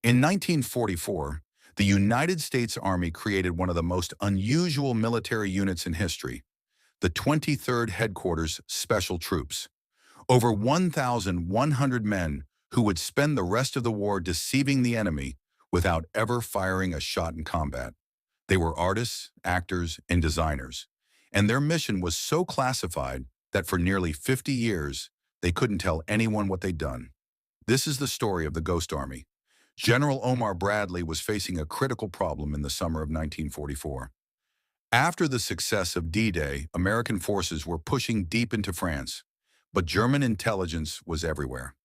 In 1944, the United States Army created one of the most unusual military units in history, the 23rd Headquarters Special Troops. Over 1,100 men who would spend the rest of the war deceiving the enemy without ever firing a shot in combat. They were artists, actors, and designers, and their mission was so classified that for nearly 50 years, they couldn't tell anyone what they'd done. This is the story of the Ghost Army. General Omar Bradley was facing a critical problem in the summer of 1944. After the success of D-Day, American forces were pushing deep into France, but German intelligence was everywhere.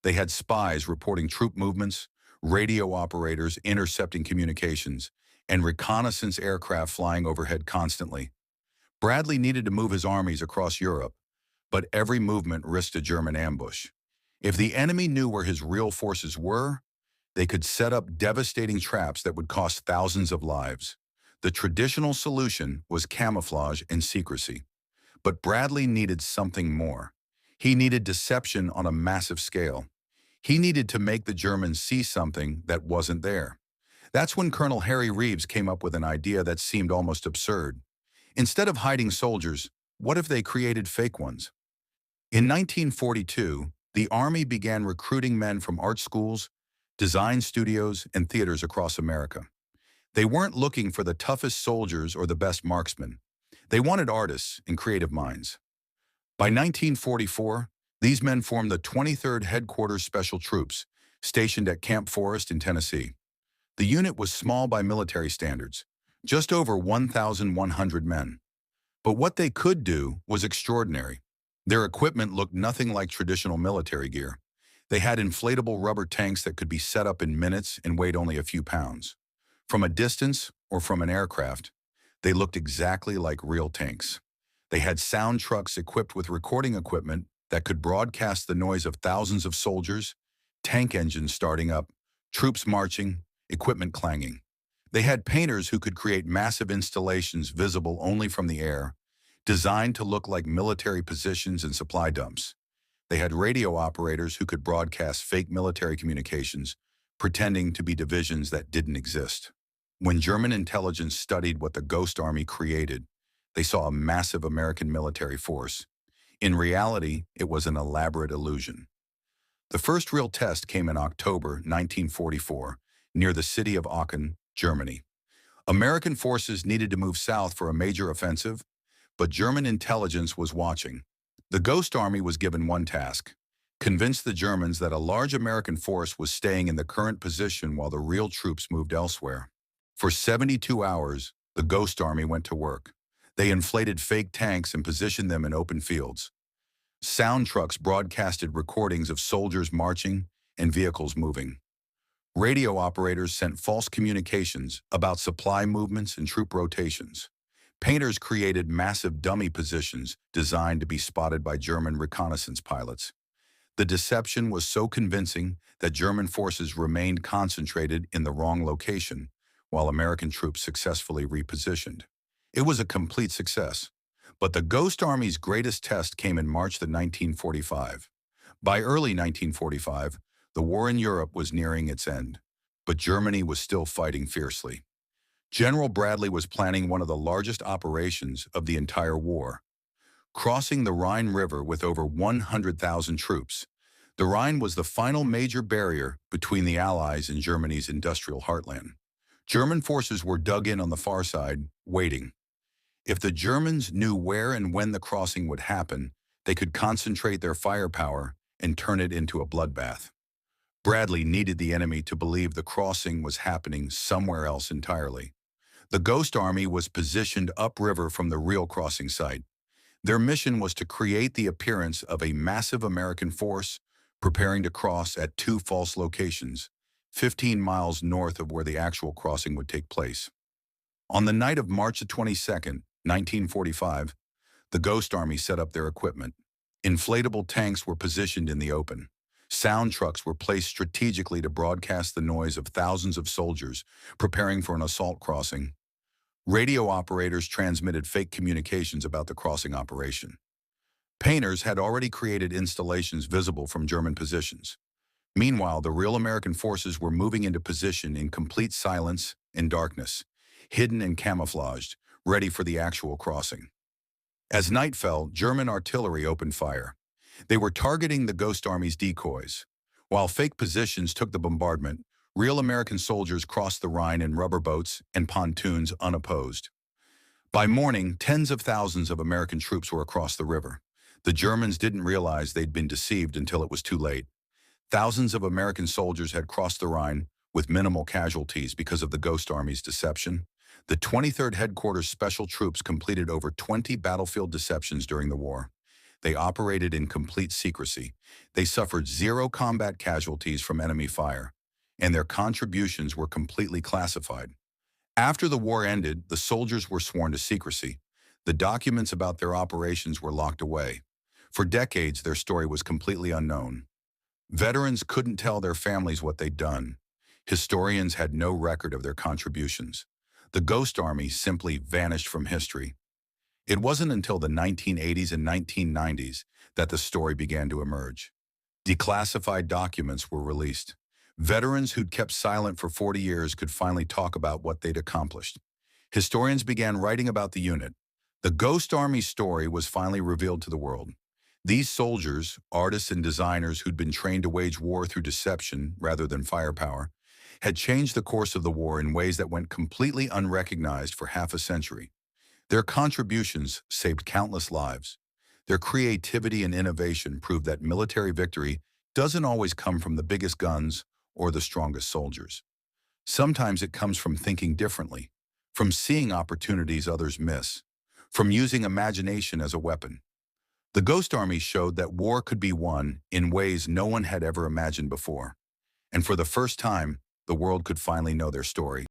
They had spies reporting troop movements, radio operators intercepting communications, and reconnaissance aircraft flying overhead constantly. Bradley needed to move his armies across Europe, but every movement risked a German ambush. If the enemy knew where his real forces were, they could set up devastating traps that would cost thousands of lives. The traditional solution was camouflage and secrecy. But Bradley needed something more. He needed deception on a massive scale. He needed to make the Germans see something that wasn't there. That's when Colonel Harry Reeves came up with an idea that seemed almost absurd. Instead of hiding soldiers, what if they created fake ones? In 1942, the Army began recruiting men from art schools, design studios, and theaters across America. They weren't looking for the toughest soldiers or the best marksmen. They wanted artists and creative minds. By 1944, these men formed the 23rd Headquarters Special Troops, stationed at Camp Forest in Tennessee. The unit was small by military standards, just over 1,100 men. But what they could do was extraordinary. Their equipment looked nothing like traditional military gear. They had inflatable rubber tanks that could be set up in minutes and weighed only a few pounds. From a distance or from an aircraft, they looked exactly like real tanks. They had sound trucks equipped with recording equipment that could broadcast the noise of thousands of soldiers, tank engines starting up, troops marching, equipment clanging. They had painters who could create massive installations visible only from the air, designed to look like military positions and supply dumps. They had radio operators who could broadcast fake military communications, pretending to be divisions that didn't exist. When German intelligence studied what the Ghost Army created, they saw a massive American military force. In reality, it was an elaborate illusion. The first real test came in October 1944, near the city of Aachen, Germany. American forces needed to move south for a major offensive, but German intelligence was watching. The Ghost Army was given one task: convince the Germans that a large American force was staying in the current position while the real troops moved elsewhere. For 72 hours, the Ghost Army went to work. They inflated fake tanks and positioned them in open fields. Sound trucks broadcasted recordings of soldiers marching and vehicles moving. Radio operators sent false communications about supply movements and troop rotations. Painters created massive dummy positions designed to be spotted by German reconnaissance pilots. The deception was so convincing that German forces remained concentrated in the wrong location, while American troops successfully repositioned. It was a complete success. But the Ghost Army's greatest test came in March of 1945. By early 1945, the war in Europe was nearing its end, but Germany was still fighting fiercely. General Bradley was planning one of the largest operations of the entire war, crossing the Rhine River with over 100,000 troops. The Rhine was the final major barrier between the Allies and Germany's industrial heartland. German forces were dug in on the far side, waiting. If the Germans knew where and when the crossing would happen, they could concentrate their firepower and turn it into a bloodbath. Bradley needed the enemy to believe the crossing was happening somewhere else entirely. The Ghost Army was positioned upriver from the real crossing site. Their mission was to create the appearance of a massive American force preparing to cross at two false locations, 15 miles north of where the actual crossing would take place. On the night of March 22nd, 1945, the Ghost Army set up their equipment. Inflatable tanks were positioned in the open. Sound trucks were placed strategically to broadcast the noise of thousands of soldiers preparing for an assault crossing. Radio operators transmitted fake communications about the crossing operation. Painters had already created installations visible from German positions. Meanwhile, the real American forces were moving into position in complete silence and darkness, hidden and camouflaged, ready for the actual crossing. As night fell, German artillery opened fire. They were targeting the Ghost Army's decoys. While fake positions took the bombardment, real American soldiers crossed the Rhine in rubber boats and pontoons unopposed. By morning, tens of thousands of American troops were across the river. The Germans didn't realize they'd been deceived until it was too late. Thousands of American soldiers had crossed the Rhine with minimal casualties because of the Ghost Army's deception. The 23rd Headquarters Special Troops completed over 20 battlefield deceptions during the war. They operated in complete secrecy. They suffered zero combat casualties from enemy fire, and their contributions were completely classified. After the war ended, the soldiers were sworn to secrecy. The documents about their operations were locked away. For decades, their story was completely unknown. Veterans couldn't tell their families what they'd done. Historians had no record of their contributions. The Ghost Army simply vanished from history. It wasn't until the 1980s and 1990s that the story began to emerge. Declassified documents were released. Veterans who'd kept silent for 40 years could finally talk about what they'd accomplished. Historians began writing about the unit. The Ghost Army story was finally revealed to the world. These soldiers, artists and designers who'd been trained to wage war through deception rather than firepower, had changed the course of the war in ways that went completely unrecognized for half a century. Their contributions saved countless lives. Their creativity and innovation proved that military victory doesn't always come from the biggest guns or the strongest soldiers. Sometimes it comes from thinking differently, from seeing opportunities others miss, from using imagination as a weapon. The Ghost Army showed that war could be won in ways no one had ever imagined before. And for the first time, the world could finally know their story.